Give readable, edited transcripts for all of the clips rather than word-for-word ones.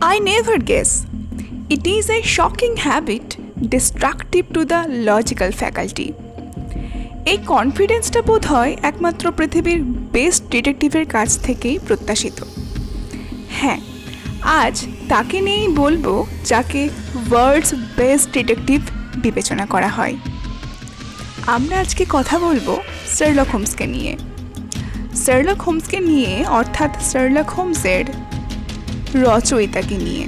I never guess. It is a shocking habit destructive to the logical faculty. এই কনফিডেন্সটা বোধ হয় একমাত্র পৃথিবীর বেস্ট ডিটেকটিভের কাছ থেকেই প্রত্যাশিত। হ্যাঁ, আজ তাকে নিয়েই বলবো যাকে ওয়ার্ল্ডস বেস্ট ডিটেকটিভ বিবেচনা করা হয়। আমরা আজকে কথা বলবো শার্লক হোমসকে নিয়ে। শার্লক হোমসকে নিয়ে অর্থাৎ শার্লক হোমসের রচয়িতাকে নিয়ে,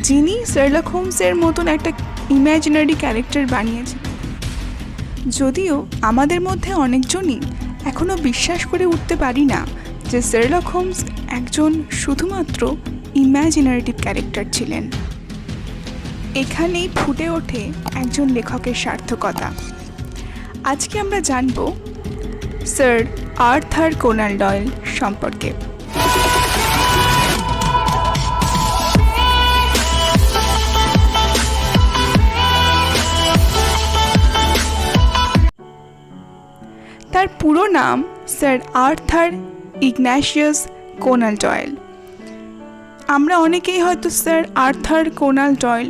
যিনি শার্লক হোমসের মতন একটা ইম্যাজিনারি ক্যারেক্টার বানিয়েছেন। যদিও আমাদের মধ্যে অনেকজনই এখনও বিশ্বাস করে উঠতে পারি না যে শার্লক হোমস একজন শুধুমাত্র ইম্যাজিনারি ক্যারেক্টার ছিলেন। এখানেই ফুটে ওঠে একজন লেখকের সার্থকতা। আজকে আমরা জানব স্যার আর্থার কোনান ডয়েল সম্পর্কে। তার পুরো নাম স্যার আর্থার ইগন্যাশিয়াস কোনান ডয়েল। আমরা অনেকেই হয়তো স্যার আর্থার কোনান ডয়েল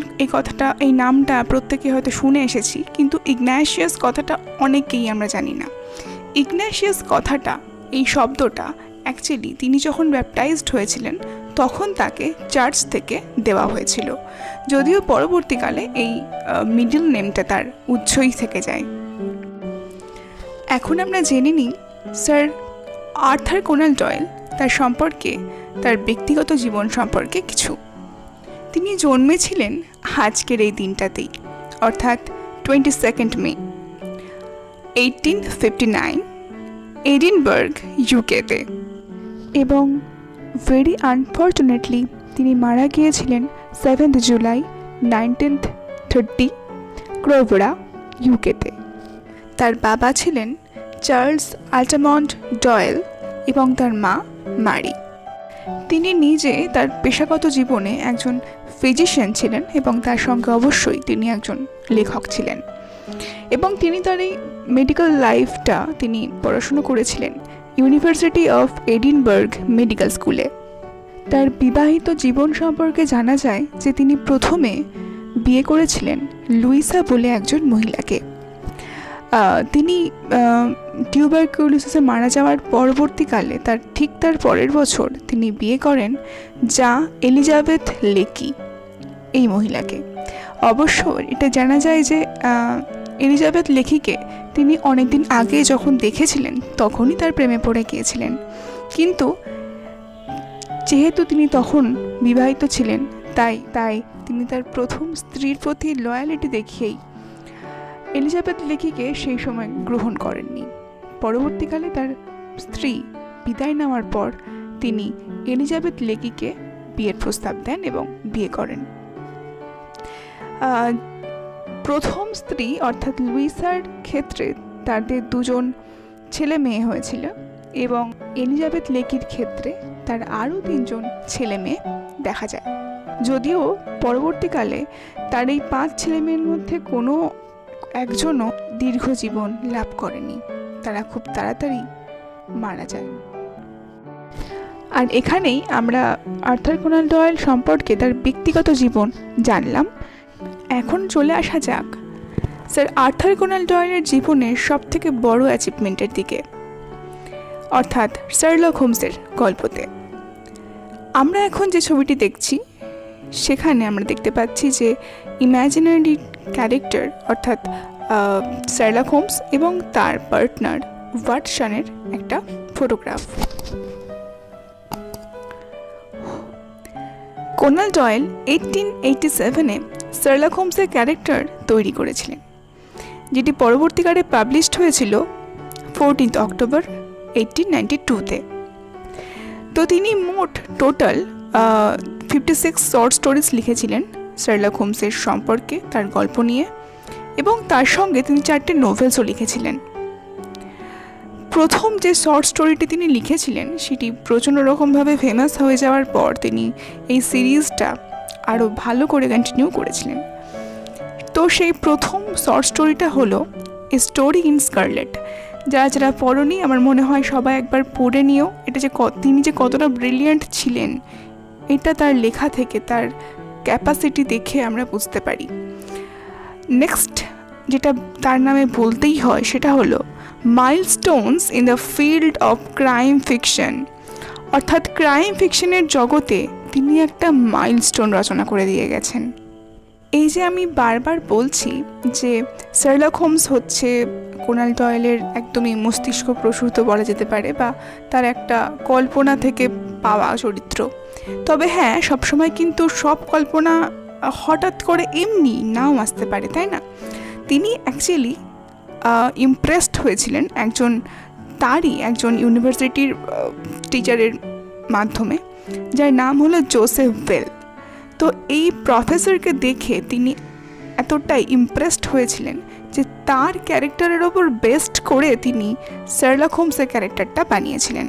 এই নামটা প্রত্যেকে হয়তো শুনে এসেছি, কিন্তু ইগন্যাশিয়াস কথাটা অনেকেই আমরা জানি না। ইগন্যাশিয়াস কথাটা, এই শব্দটা অ্যাকচুয়ালি তিনি যখন ব্যাপটাইজড হয়েছিলেন তখন তাকে চার্চ থেকে দেওয়া হয়েছিল, যদিও পরবর্তীকালে এই মিডল নেমটা তার উৎসই থেকে যায়। এখন আমরা জেনে নিই স্যার আর্থার কোনান ডয়েল তার সম্পর্কে, তার ব্যক্তিগত জীবন সম্পর্কে কিছু। তিনি জন্মেছিলেন আজকের এই দিনটাতেই, অর্থাৎ 22 মে 1859 এডিনবার্গ, ইউকেতে, এবং ভেরি আনফর্চুনেটলি তিনি মারা গিয়েছিলেন 7 জুলাই 1930 ক্রোভরা, ইউকেতে। তার বাবা ছিলেন চার্লস আল্টামন্ড ডয়েল এবং তার মা মারি। তিনি নিজে তার পেশাগত জীবনে একজন ফিজিশিয়ান ছিলেন এবং তার সঙ্গে অবশ্যই তিনি একজন লেখক ছিলেন, এবং তিনি তার এই মেডিকেল লাইফটা তিনি পড়াশুনো করেছিলেন ইউনিভার্সিটি অফ এডিনবার্গ মেডিকেল স্কুলে। তার বিবাহিত জীবন সম্পর্কে জানা যায় যে তিনি প্রথমে বিয়ে করেছিলেন লুইসা বলে একজন মহিলাকে। তিনি টিউবারকিউলোসিসে মারা যাওয়ার পরবর্তীকালে তার পরের বছর তিনি বিয়ে করেন যা এলিজাবেথ লেকি এই মহিলাকে। অবশ্য এটা জানা যায় যে এলিজাবেথ লেকিকে তিনি অনেকদিন আগে যখন দেখেছিলেন তখনই তার প্রেমে পড়ে গিয়েছিলেন, কিন্তু যেহেতু তিনি তখন বিবাহিত ছিলেন তাই তিনি তার প্রথম স্ত্রীর প্রতি লয়ালিটি দেখিয়েই এলিজাবেথ লেকিকে সেই সময় গ্রহণ করেননি। পরবর্তীকালে তার স্ত্রী বিদায় নেওয়ার পর তিনি এলিজাবেথ লেকিকে বিয়ের প্রস্তাব দেন এবং বিয়ে করেন। প্রথম স্ত্রী অর্থাৎ লুইসার ক্ষেত্রে তাদের দুজন ছেলে মেয়ে হয়েছিল, এবং এলিজাবেথ লেকির ক্ষেত্রে তার আরও 3 জন ছেলে মেয়ে দেখা যায়। যদিও পরবর্তীকালে তার এই 5 ছেলে মেয়ের মধ্যে কোনো একজনও দীর্ঘ জীবন লাভ করেনি, তারা খুব তাড়াতাড়ি মারা যায়। আর এখানেই আমরা আর্থার কোনান ডয়েল সম্পর্কে তার ব্যক্তিগত জীবন জানলাম। এখন চলে আসা যাক স্যার আর্থার কোনান ডয়েলের জীবনের সবথেকে বড় অ্যাচিভমেন্টের দিকে, অর্থাৎ শার্লক হোমসের গল্পতে। আমরা এখন যে ছবিটি দেখছি সেখানে আমরা দেখতে পাচ্ছি যে ইম্যাজিনারি ক্যারেক্টার অর্থাৎ শার্লক হোমস এবং তার পার্টনার ওয়াটসনের একটা ফটোগ্রাফ। কোনান ডয়েল 1887-এ শার্লক হোমসের ক্যারেক্টার তৈরি করেছিলেন, যেটি পরবর্তীকালে পাবলিশড হয়েছিল 14 অক্টোবর 1892-তে। তো তিনি মোট টোটাল 56 শর্ট স্টোরিজ লিখেছিলেন শার্লক হোমসের সম্পর্কে, তার গল্প নিয়ে, এবং তার সঙ্গে তিনি 4টে নোভেলসও লিখেছিলেন। প্রথম যে শর্ট স্টোরিটি তিনি লিখেছিলেন সেটি প্রচণ্ড রকমভাবে ফেমাস হয়ে যাওয়ার পর তিনি এই সিরিজটা আরও ভালো করে কন্টিনিউ করেছিলেন। তো সেই প্রথম শর্ট স্টোরিটা হলো এ স্টোরি ইন স্কারলেট। যারা পড়েনি আমার মনে হয় সবাই একবার পড়ে নিও। এটা যে তিনি যে কতটা ব্রিলিয়ান্ট ছিলেন এটা তার লেখা থেকে, তার ক্যাপাসিটি দেখে আমরা বুঝতে পারি। নেক্সট যেটা তার নামে বলতেই হয় সেটা হলো milestones in the field of crime fiction, অর্থাৎ ক্রাইম ফিকশনের জগতে তিনি একটা মাইলস্টোন রচনা করে দিয়ে গেছেন। এই যে আমি বারবার বলছি যে শার্লক হোমস হচ্ছে কোনান ডয়েলের একদমই মস্তিষ্ক প্রসূত বলা যেতে পারে, বা তার একটা কল্পনা থেকে পাওয়া চরিত্র। তবে হ্যাঁ, সবসময় কিন্তু সব কল্পনা হঠাৎ করে এমনি নাও আসতে পারে, তাই না? তিনি অ্যাকচুয়ালি ইমপ্রেসড হয়েছিলেন তারই একজন ইউনিভার্সিটির টিচারের মাধ্যমে, যার নাম হলো জোসেফ বেল। তো এই প্রফেসরকে দেখে তিনি এতটাই ইমপ্রেসড হয়েছিলেন যে তার ক্যারেক্টারের ওপর বেস্ট করে তিনি শার্লক হোমসের ক্যারেক্টারটা বানিয়েছিলেন।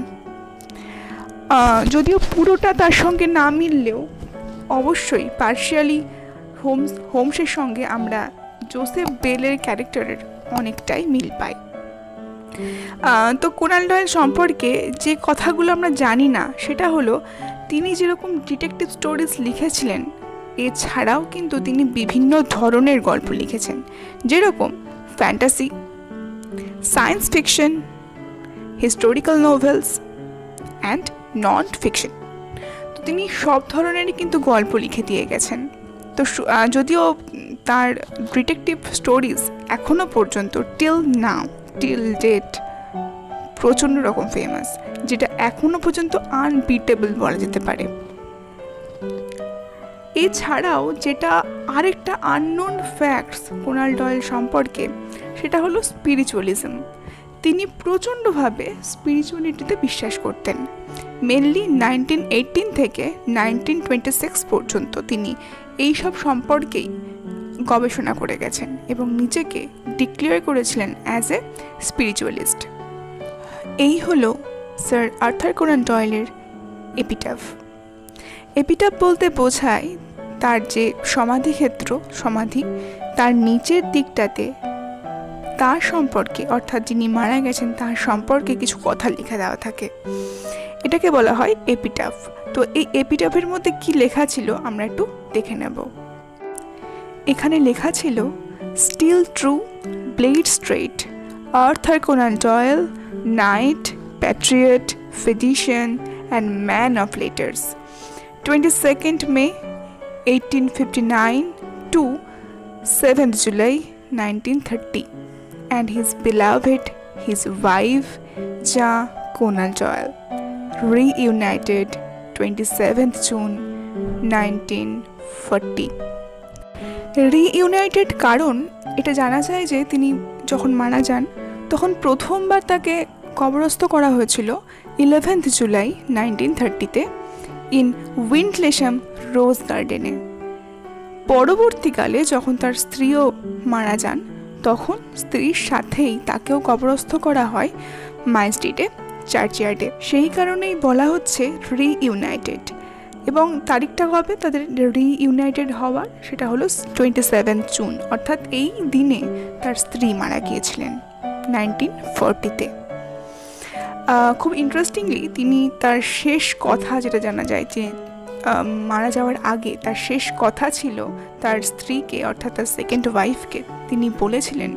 যদিও পুরোটা তার সঙ্গে না মিললেও অবশ্যই পার্শিয়ালি হোমসের সঙ্গে আমরা জোসেফ বেলের ক্যারেক্টারের অনেকটাই মিল পাই। তো কোনান ডয়েল সম্পর্কে যে কথাগুলো আমরা জানি না সেটা হলো তিনি যেরকম ডিটেকটিভ স্টোরিজ লিখেছিলেন, এছাড়াও কিন্তু তিনি বিভিন্ন ধরনের গল্প লিখেছেন, যেরকম fantasy, science fiction, historical novels and non fiction. তো তিনি সব ধরনেরই কিন্তু গল্প লিখে দিয়ে গেছেন। তো যদিও তার ডিটেকটিভ স্টোরিজ এখনও পর্যন্ত টিল ডেট প্রচণ্ড রকম ফেমাস, যেটা এখনও পর্যন্ত আনবিটেবল বলা যেতে পারে। এছাড়াও যেটা আরেকটা আননোন ফ্যাক্টস কোনান ডয়েল সম্পর্কে, সেটা হলো স্পিরিচুয়ালিজম। তিনি প্রচণ্ডভাবে স্পিরিচুয়ালিটিতে বিশ্বাস করতেন। মেনলি 1918 থেকে 1926 পর্যন্ত তিনি এইসব সম্পর্কেই গবেষণা করে গেছেন এবং নিজেকে ডিক্লেয়ার করেছিলেন অ্যাজ এ স্পিরিচুয়ালিস্ট। এই হলো স্যার আর্থার কোনান ডয়েলের এপিটাফ। এপিটাফ বলতে বোঝায় তার যে সমাধি, তার নিচের দিকটাতে তার সম্পর্কে, অর্থাৎ যিনি মারা গেছেন তার সম্পর্কে কিছু কথা লেখা দেওয়া থাকে, এটাকে বলা হয় এপিটাফ। তো এই এপিটাফের মধ্যে কি লেখা ছিল আমরা একটু দেখে নেব। এখানে লেখা ছিল, steel true, blade straight, Arthur Conan Doyle, knight, patriot, physician and man of letters, 22nd May 1859 to 7th July 1930, and his beloved, his wife Ja Conan Doyle, reunited 27th June 1940. Reunited কারণ এটা জানা যায় যে তিনি যখন মারা যান তখন প্রথমবার তাকে কবরস্থ করা হয়েছিল 11th July 1930-তে ইন উইন্ডলেশাম রোজ গার্ডেনে। পরবর্তীকালে যখন তার স্ত্রীও মারা যান তখন স্ত্রীর সাথেই তাকেও কবরস্থ করা হয় মাই স্ট্রিটে চার্চইয়ার্ডে। সেই কারণেই বলা হচ্ছে রিইউনাইটেড। এবং তারিখটা হবে তাদের রিইউনাইটেড হওয়ার, সেটা হলো 27 জুন, অর্থাৎ এই দিনে তার স্ত্রী মারা গিয়েছিলেন 1940-তে। খুব ইন্টারেস্টিংলি তিনি তার শেষ কথা, যেটা জানা যায় যে মারা যাওয়ার আগে তার শেষ কথা ছিল তার স্ত্রীকে, অর্থাৎ তার সেকেন্ড ওয়াইফকে তিনি বলেছিলেন,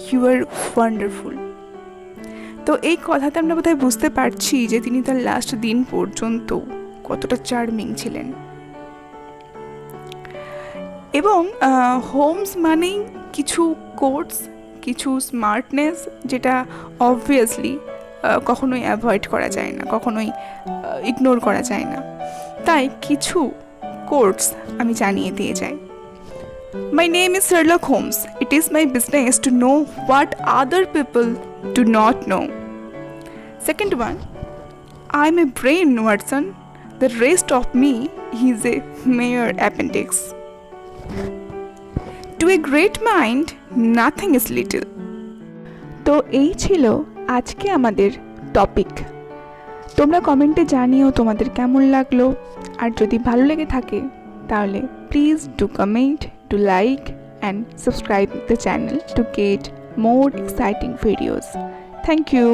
ইউ আর ওয়ান্ডারফুল। তো এই কথাতে আমরা বোধহয় বুঝতে পারছি যে তিনি তার লাস্ট দিন পর্যন্ত কতটা চার্মিং ছিলেন। এবং হোমস মানেই কিছু কোটস, কিছু স্মার্টনেস, যেটা অবভিয়াসলি কখনোই অ্যাভয়েড করা যায় না, কখনোই ইগনোর করা যায় না। তাই কিছু কোটস আমি জানিয়ে দিয়ে যাই। My name is Sherlock Holmes. It is my business to know what other people do not know. Second one, I'm a brain, Watson. The rest of me is a mere appendix. To a great mind, nothing is little. তো এই ছিল আজকে আমাদের topic. তোমরা কমেন্টে জানিও তোমাদের কেমন লাগলো, আর যদি ভালো লেগে থাকে তাহলে please do comment, do like and subscribe the channel to get more exciting videos. Thank you.